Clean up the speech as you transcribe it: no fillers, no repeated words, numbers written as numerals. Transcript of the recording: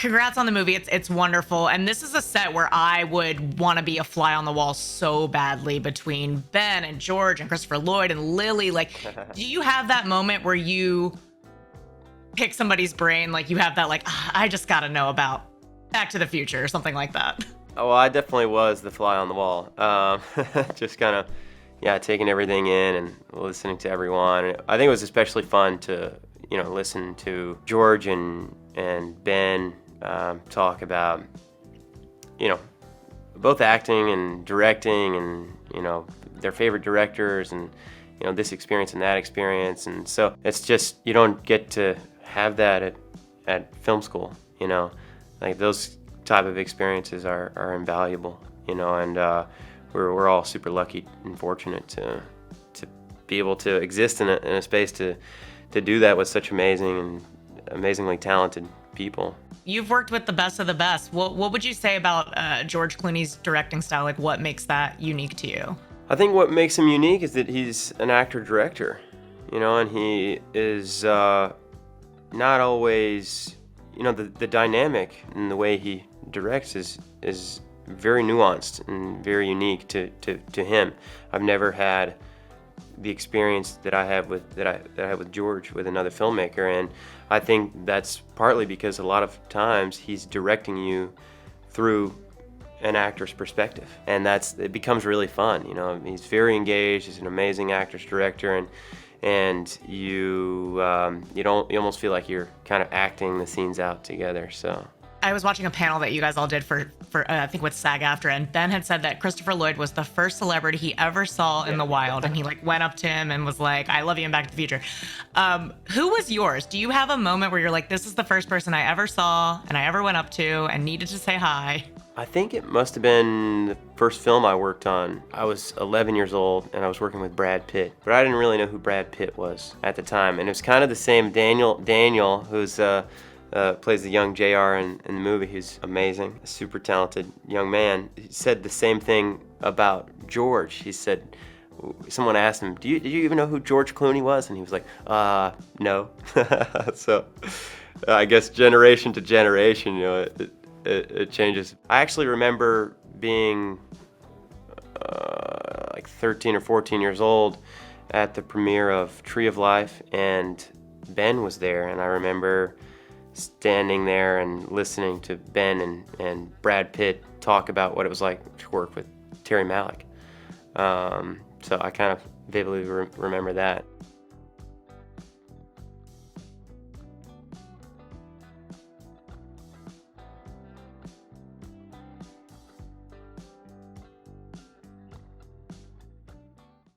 Congrats on the movie. It's wonderful. And this is a set where I would want to be a fly on the wall so badly between Ben and George and Christopher Lloyd and Lily. Like, do you have that moment where you pick somebody's brain? Like you have that like, I just got to know about Back to the Future or something like that. Oh, well, I definitely was the fly on the wall. Just kind of, yeah, taking everything in and listening to everyone. I think it was especially fun to, listen to George and Ben talk about, both acting and directing and, their favorite directors and, this experience and that experience. And so it's just, you don't get to have that at film school, like those type of experiences are invaluable, and we're all super lucky and fortunate to be able to exist in a space to do that with such amazingly talented people. You've worked with the best of the best. What would you say about George Clooney's directing style? Like, what makes that unique to you? I think what makes him unique is that he's an actor-director, and he is not always, the dynamic and the way he directs is very nuanced and very unique to him. I've never had the experience that I had with George with another filmmaker, and I think that's partly because a lot of times he's directing you through an actor's perspective, and it becomes really fun. He's very engaged. He's an amazing actor's director, and you almost feel like you're kind of acting the scenes out together. So I was watching a panel that you guys all did for I think with SAG-AFTRA, and Ben had said that Christopher Lloyd was the first celebrity he ever saw in the wild, and he like went up to him and was like, "I love you" in Back to the Future. Who was yours? Do you have a moment where you're like, "This is the first person I ever saw and I ever went up to and needed to say hi"? I think it must have been the first film I worked on. I was 11 years old and I was working with Brad Pitt, but I didn't really know who Brad Pitt was at the time, and it was kind of the same Daniel, who's plays the young JR in the movie. He's amazing, a super talented young man. He said the same thing about George. He said, someone asked him, did you even know who George Clooney was? And he was like, no. So I guess generation to generation, it changes. I actually remember being like 13 or 14 years old at the premiere of Tree of Life, and Ben was there, and I remember standing there and listening to Ben and Brad Pitt talk about what it was like to work with Terry Malick. So I kind of vividly remember that.